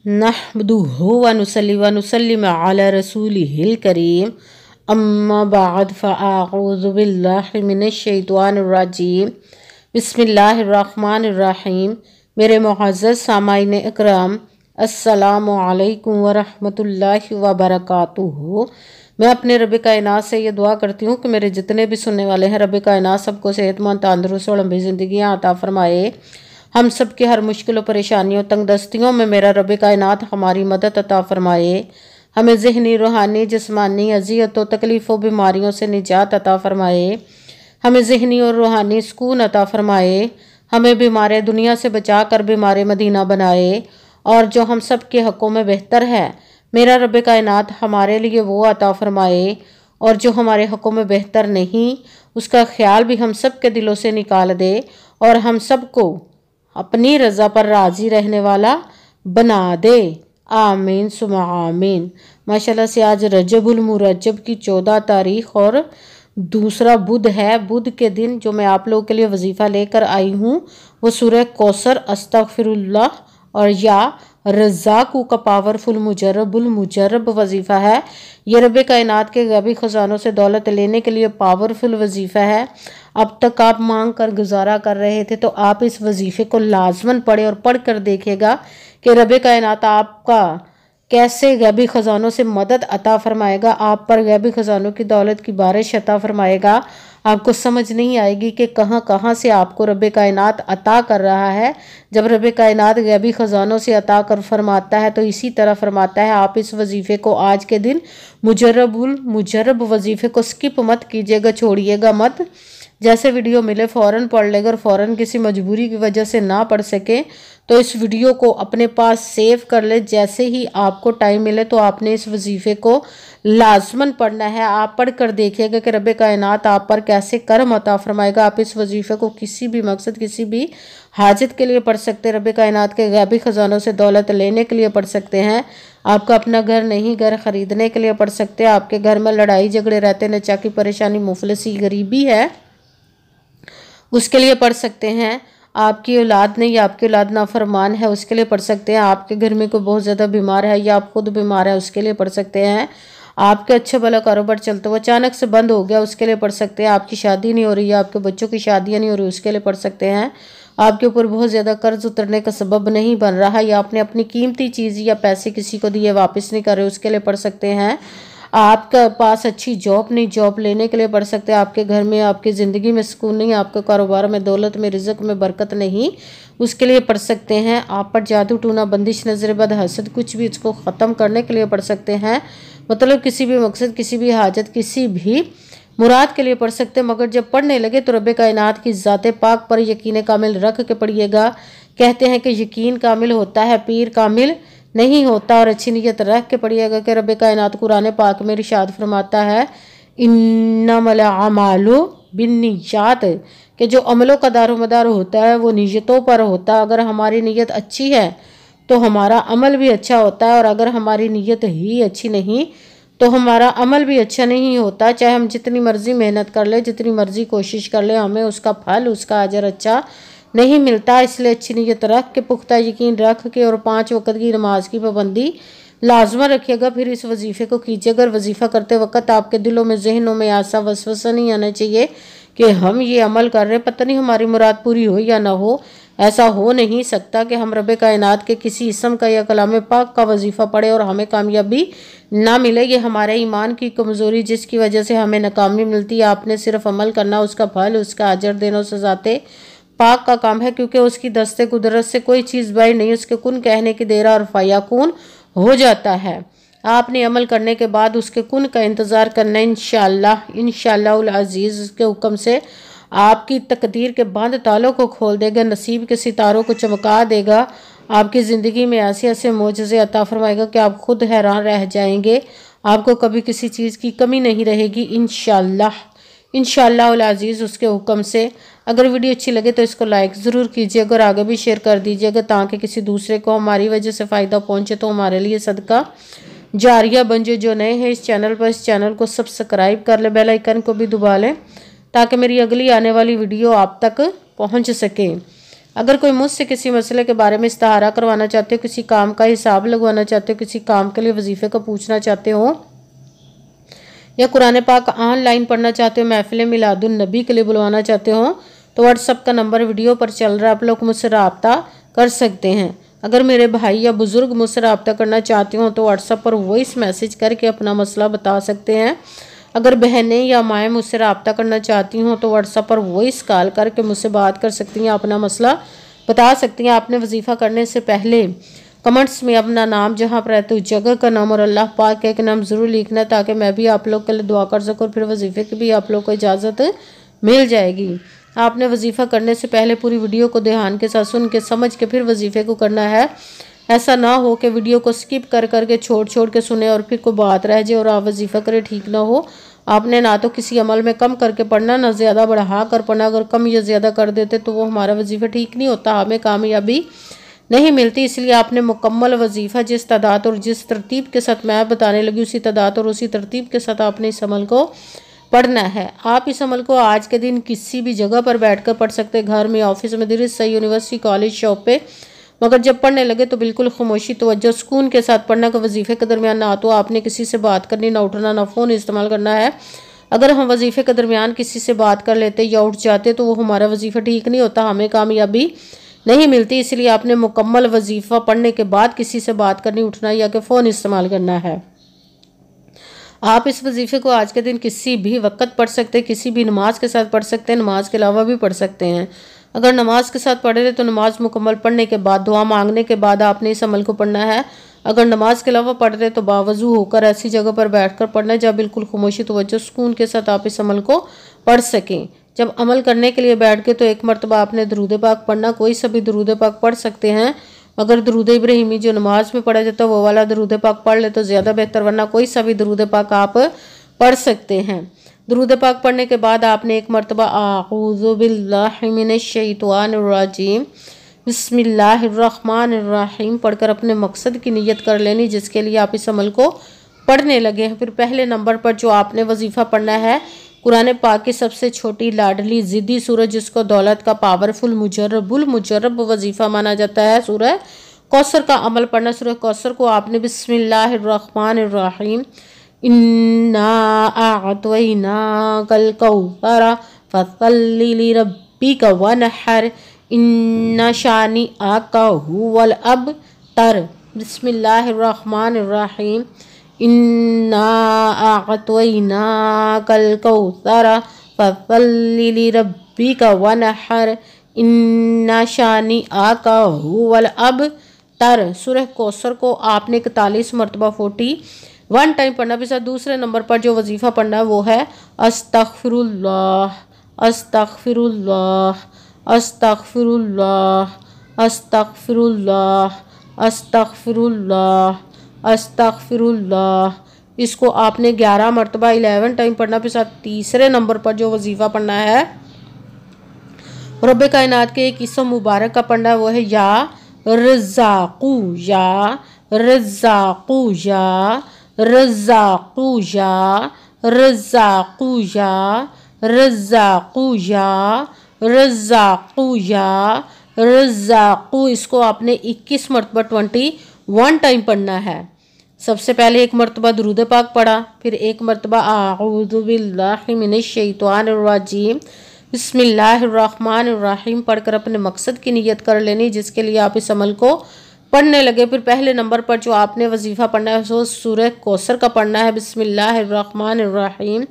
नहमदुहु व नुसल्ली व नुसल्लिम अला रसूलिहिल करीम अम्मा बाद फ़अऊज़ु बिल्लाहि मिनश शैतानिर रजीम बिस्मिल्लाहिर रहमानिर रहीम। मेरे मुअज़्ज़ज़ सामाईन इकराम, अस्सलामु अलैकुम व रहमतुल्लाहि व बरकातुहू। मैं अपने रब कायनात से ये दुआ करती हूँ कि मेरे जितने भी सुनने वाले हैं, रब कायनात सबको सेहतमंद, तंदुरुस्त और लंबी ज़िंदगियाँ अता फरमाए। हम सब की हर मुश्किल और परेशानियों, तंगदस्तियों में मेरा रब कायनात हमारी मदद अता फरमाए। हमें ज़हनी, रूहानी, जिस्मानी अज़ियतों, तकलीफ़ों, बीमारियों से निजात अता फरमाए। हमें ज़हनी और रूहानी सुकून अता फरमाए। हमें बीमार दुनिया से बचा कर बीमार मदीना बनाए। और जो हम सब के हक़ों में बेहतर है, मेरा रब कायनात हमारे लिए वो अता फरमाए। और जो हमारे हक़ों में बेहतर नहीं, उसका ख्याल भी हम सब के दिलों से निकाल दे और हम सब को अपनी रज़ा पर राज़ी रहने वाला बना दे। आमीन सुमा आमीन। माशाल्लाह से आज रजबुल मुरज्जब की 14 तारीख और दूसरा बुध है। बुध के दिन जो मैं आप लोगों के लिए वजीफ़ा लेकर आई हूँ वो सूरह कौसर, अस्तगफिरुल्लाह और या रज़्ज़ाक़ू का पावरफुल मुजर्रब वजीफ़ा है। ये रब कायनात के गैबी ख़ज़ानों से दौलत लेने के लिए पावरफुल वजीफ़ा है। अब तक आप मांग कर गुजारा कर रहे थे, तो आप इस वजीफ़े को लाजमन पढ़े और पढ़ कर देखिएगा कि रब कायनात आपका कैसे गैबी ख़ज़ानों से मदद अता फरमाएगा, आप पर गैबी ख़ज़ानों की दौलत की बारिश अता फरमाएगा। आपको समझ नहीं आएगी कि कहाँ कहाँ से आपको रब कायनात अता कर रहा है। जब रब कायनात गैबी ख़ज़ानों से अता कर फरमाता है तो इसी तरह फरमाता है। आप इस वजीफ़े को आज के दिन मुजर्रब वजीफ़े को स्किप मत कीजिएगा, छोड़िएगा मत। जैसे वीडियो मिले फ़ौरन पढ़ ले। अगर फ़ौरन किसी मजबूरी की वजह से ना पढ़ सके तो इस वीडियो को अपने पास सेव कर ले। जैसे ही आपको टाइम मिले तो आपने इस वजीफ़े को लाजमन पढ़ना है। आप पढ़ कर देखिएगा कि रब कायनात आप पर कैसे करम अता फरमाएगा। आप इस वजीफ़े को किसी भी मकसद, किसी भी हाजत के लिए पढ़ सकते हैं। रब कायनात के गैबी ख़ज़ानों से दौलत लेने के लिए पढ़ सकते हैं। आपका अपना घर नहीं, घर ख़रीदने के लिए पढ़ सकते हैं। आपके घर में लड़ाई झगड़े रहते, नचाकी परेशानी, मुफलिसी, गरीबी है, उसके लिए पढ़ सकते हैं। आपकी औलाद नहीं, आपकी औलाद नाफरमान है, उसके लिए पढ़ सकते हैं। आपके घर में कोई बहुत ज़्यादा बीमार है या आप खुद बीमार है, उसके लिए पढ़ सकते हैं। आपके अच्छे भला कारोबार चलते हुए अचानक से बंद हो गया, उसके लिए पढ़ सकते हैं। आपकी शादी नहीं हो रही है, आपके बच्चों की शादियाँ नहीं हो रही, उसके लिए पढ़ सकते हैं। आपके ऊपर बहुत ज़्यादा कर्ज उतरने का सबब नहीं बन रहा या आपने अपनी कीमती चीज़ या पैसे किसी को दिए वापस नहीं कर रहे, उसके लिए पढ़ सकते हैं। आपके पास अच्छी जॉब नहीं, जॉब लेने के लिए पढ़ सकते हैं। आपके घर में, आपकी ज़िंदगी में सुकून नहीं, आपके कारोबार में, दौलत में, रिज़्क़ में बरकत नहीं, उसके लिए पढ़ सकते हैं। आप पर जादू टूना, बंदिश, नज़र बद, हसद, कुछ भी इसको ख़त्म करने के लिए पढ़ सकते हैं। मतलब किसी भी मकसद, किसी भी हाजत, किसी भी मुराद के लिए पढ़ सकते हैं। मगर जब पढ़ने लगे तो रब कायनात की ज़ात पाक पर यकीन कामिल रख के पढ़िएगा। कहते हैं कि यकीन कामिल होता है, पीर कामिल नहीं होता। और अच्छी नीयत रख के पढ़िएगा कि रब कायनात कुरान पाक में इरशाद फरमाता है, इन्नमल अमालु बिन्नियात, कि जो अमलों का दारोमदार होता है वो नीयतों पर होता है। अगर हमारी नीयत अच्छी है तो हमारा अमल भी अच्छा होता है, और अगर हमारी नीयत ही अच्छी नहीं तो हमारा अमल भी अच्छा नहीं होता। चाहे हम जितनी मर्जी मेहनत कर ले, जितनी मर्जी कोशिश कर ले, हमें उसका फल, उसका अजर अच्छा नहीं मिलता। इसलिए अच्छी नीयत रख के, पुख्ता यकीन रख के और 5 वक्त की नमाज की पाबंदी लाजमा रखिएगा। फिर इस वजीफ़े को कीजिए। अगर वजीफ़ा करते वक्त आपके दिलों में, जहनों में ऐसा वसवसा नहीं आना चाहिए कि हम ये अमल कर रहे हैं, पता नहीं हमारी मुराद पूरी हो या ना हो। ऐसा हो नहीं सकता कि हम रब कायनात के किसी इसम का या कलाम पाक का वजीफ़ा पढ़े और हमें कामयाबी ना मिले। ये हमारे ईमान की कमज़ोरी, जिसकी वजह से हमें नाकामी मिलती है। आपने सिर्फ अमल करना, उसका फल, उसका अजर देना सजाते पाक का काम है, क्योंकि उसकी दस्ते कुदरत से कोई चीज़ बाहर नहीं। उसके कुन कहने की देर और फयाकुन हो जाता है। आपने अमल करने के बाद उसके कुन का इंतज़ार करना। इंशाअल्लाह अज़ीज़ के हुक्म से आपकी तकदीर के बंद तालों को खोल देगा, नसीब के सितारों को चमका देगा। आपकी ज़िंदगी में ऐसे ऐसे मोजज़े अता फरमाएगा कि आप खुद हैरान रह जाएंगे। आपको कभी किसी चीज़ की कमी नहीं रहेगी इंशाअल्लाह अज़ीज़ उसके हुक्म से। अगर वीडियो अच्छी लगे तो इसको लाइक ज़रूर कीजिएगा और आगे भी शेयर कर दीजिएगा, ताकि किसी दूसरे को हमारी वजह से फ़ायदा पहुँचे तो हमारे लिए सदका जारिया बन जाए। जो नए हैं इस चैनल पर, इस चैनल को सब्सक्राइब कर ले, बेल आइकन को भी दबा लें ताकि मेरी अगली आने वाली वीडियो आप तक पहुँच सके। अगर कोई मुझसे किसी मसले के बारे में इस्ताहारा करवाना चाहते हो, किसी काम का हिसाब लगवाना चाहते हो, किसी काम के लिए वजीफ़े का पूछना चाहते हो, या कुरान पाक ऑनलाइन पढ़ना चाहते हो, महफिल मिलादुन नबी के लिए बुलवाना चाहते हो, तो व्हाट्सअप का नंबर वीडियो पर चल रहा है, आप लोग मुझसे रब्ता कर सकते हैं। अगर मेरे भाई या बुज़ुर्ग मुझसे रब्ता करना चाहते हो तो व्हाट्सअप पर वॉइस मैसेज करके अपना मसला बता सकते हैं। अगर बहनें या माएँ मुझसे रब्ता करना चाहती हों तो व्हाट्सअप पर वॉइस कॉल करके मुझसे बात कर सकती हैं, अपना मसला बता सकती हैं। आपने वजीफ़ा करने से पहले कमेंट्स में अपना नाम, जहाँ पर रहते हो जगह का नाम और अल्लाह पाक का एक नाम ज़रूर लिखना है, ताकि मैं भी आप लोग के लिए दुआ कर सकूँ। फिर वजीफ़े की भी आप लोग को इजाज़त मिल जाएगी। आपने वजीफ़ा करने से पहले पूरी वीडियो को ध्यान के साथ सुन के समझ के फिर वजीफ़े को करना है। ऐसा ना हो कि वीडियो को स्किप कर करके छोड़ के सुने और फिर कोई बात रह जाए और आप वजीफ़ा करें, ठीक ना हो। आपने ना तो किसी अमल में कम करके पढ़ना, ना ज़्यादा बढ़ा कर पढ़ना। अगर कम या ज़्यादा कर देते तो वो हमारा वजीफ़ा ठीक नहीं होता, हमें कामयाबी नहीं मिलती। इसलिए आपने मुकम्मल वजीफ़ा जिस तादाद और जिस तरतीब के साथ मैं बताने लगी, उसी तादाद और उसी तरतीब के साथ आपने इस अमल को पढ़ना है। आप इस अमल को आज के दिन किसी भी जगह पर बैठकर पढ़ सकते हैं, घर में, ऑफिस, मदरसे, यूनिवर्सिटी, कॉलेज, शॉप पे। मगर जब पढ़ने लगे तो बिल्कुल खामोशी, तवज्जो, सुकून के साथ पढ़ना। का वजीफ़े के दरमियान ना तो आपने किसी से बात करनी, ना उठना, ना फ़ोन इस्तेमाल करना है। अगर हम वजीफ़े के दरमियान किसी से बात कर लेते या उठ जाते तो वो हमारा वजीफ़ा ठीक नहीं होता, हमें कामयाबी नहीं मिलती। इसलिए आपने मुकम्मल वजीफ़ा पढ़ने के बाद किसी से बात करनी, उठना या कि फ़ोन इस्तेमाल करना है। आप इस वजीफ़े को आज के दिन किसी भी वक्त पढ़ सकते हैं, किसी भी नमाज के साथ पढ़ सकते हैं, नमाज के अलावा भी पढ़ सकते हैं। अगर नमाज के साथ पढ़ रहे तो नमाज मुकम्मल पढ़ने के बाद, दुआ मांगने के बाद आपने इस अमल को पढ़ना है। अगर नमाज के अलावा पढ़ रहे तो बावजू होकर ऐसी जगह पर बैठकर पढ़ना जहाँ बिल्कुल खामोशी, तवज्जो, सुकून के साथ आप इस अमल को पढ़ सकें। जब अमल करने के लिए बैठ के तो एक मरतबा आपने दरूद पाक पढ़ना, कोई सा भी दरूद पाक पढ़ सकते हैं। अगर दरूद इब्राहिमी जो नमाज में पढ़ा जाता है वो वाला दरूद पाक पढ़ ले तो ज़्यादा बेहतर, वरना कोई सा भी दरूद पाक आप पढ़ सकते हैं। दरूद पाक पढ़ने के बाद आपने एक मरतबा आऊज़ु बिल्लाहि मिनश शैतानिर रजीम बिस्मिल्लाहिर्रहमानिर्रहीम पढ़कर अपने मकसद की नियत कर लेनी, जिसके लिए आप इस अमल को पढ़ने लगे हैं। फिर पहले नंबर पर जो आपने वजीफ़ा पढ़ना है, कुरान पाक की सबसे छोटी, लाडली, ज़िद्दी सूरह, जिसको दौलत का पावरफुल मुजर्रब वजीफ़ा माना जाता है, सूरह कौसर का अमल पढ़ना। सूरह कौसर को आपने बिस्मिल्लाहिर्रहमानिर्रहीम इन्ना अअतैनाकल कौसर फसल्लि लिरब्बिका वनहर इन्ना शानिअका हुवल अबतर बिस्मिल्लाहिर्रहमानिर्रहीम इन्ना अअतैनाकल कौसर फसल्लि लिरब्बिका वनहर इन्ना शानिअका हुवल अबतर। सूरह कौसर को आपने 41 मरतबा 41 टाइम पढ़ना। फिर दूसरे नंबर पर जो वजीफ़ा पढ़ना है वो है अस्तगफिरुल्लाह अस्तगफिरुल्लाह अस्तगफिरुल्लाह अस्तगफिरुल्लाह अस्तगफिरुल्लाह अस्तगफिरुल्लाह। इसको आपने 11 मरतबा 11 टाइम पढ़ना। फिर साथ तीसरे नंबर पर जो वजीफ़ा पढ़ना है रब्बे कायनात के एक इसम मुबारक का पढ़ना है, वो है या रज़्ज़ाक़ू या रज़्ज़ाक़ू या रज़्ज़ाक़ू या रज़्ज़ाक़ू या रज़्ज़ाक़ू या रज़्ज़ाक़ू या रज़्ज़ाक़ू। इसको आपने 21 मरतबा 21 टाइम पढ़ना है। सबसे पहले एक मरतबा दुरूद पाक पढ़ा, फिर एक मरतबा आऊज़ु बिल्लाहि मिनश शैतानिर रजीम बिस्मिल्लाहिर्रहमानिर्रहीम पढ़कर अपने मकसद की नियत कर लेनी, जिसके लिए आप इस अमल को पढ़ने लगे। फिर पहले नंबर पर जो आपने वजीफ़ा पढ़ना है वो सूरह कौसर का पढ़ना है बिस्मिल्लाहिर्रहमानिर्रहीम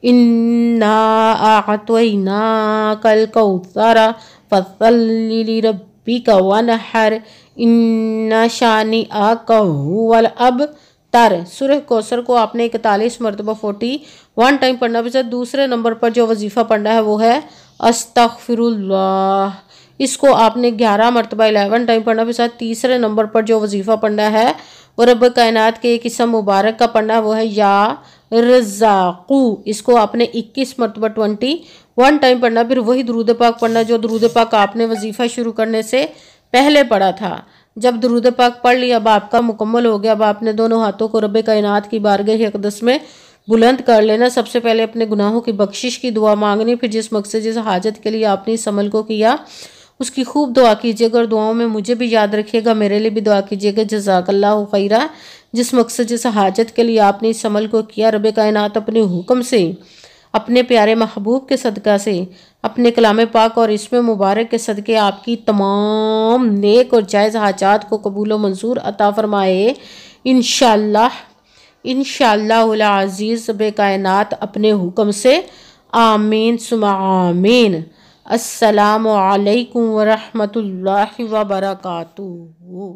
इन्ना अअतैनाकल कौसर फसल्लि लिरब्बिका वनहर इन्ना शानिअका हुवल अबतर। सूरह कौसर को आपने 41 मरतबा 41 टाइम पढ़ना। फिर दूसरे नंबर पर जो वजीफ़ा पढ़ना है वो है अस्तगफिरुल्लाह। इसको आपने 11 मरतबा 11 टाइम पढ़ना। फिर तीसरे नंबर पर जो वजीफ़ा पढ़ना है वो रब कायनात के एक इसम मुबारक का पढ़ना है, वो है या रज़्ज़ाक़ू। इसको आपने 21 मरतबा 21 टाइम पढ़ना। फिर वही दरूद पाक पढ़ना जो दरूद पाक आपने वजीफ़ा शुरू करने से पहले पढ़ा था। जब दरूद पाक पढ़ लिया, अब आपका मुकम्मल हो गया। अब आपने दोनों हाथों को रब कायनात की बारगाह अक़दस में बुलंद कर लेना। सबसे पहले अपने गुनाहों की बख्शिश की दुआ मांगनी, फिर जिस मकसद जिस हाजत के लिए आपने इस अमल को किया उसकी खूब दुआ कीजिएगा और दुआओं में मुझे भी याद रखिएगा, मेरे लिए भी दुआ कीजिएगा। जज़ाकल्लाहु खैरा। जिस मकसद जिस हाजत के लिए आपने इस अमल को किया, रब कायनात अपने हुक्म से, अपने प्यारे महबूब के सदका से, अपने कलाम पाक और इसमें मुबारक के सदके आपकी तमाम नेक और जायज़ हाजात को कबूल व मंजूर अता फरमाए। इंशाअल्लाह इंशाअल्लाहुल अज़ीज़ रब कायनात अपने हुक्म से। आमीन सुमा आमीन। अस्सलामु अलैकुम व रहमतुल्लाहि व बरकातुहू।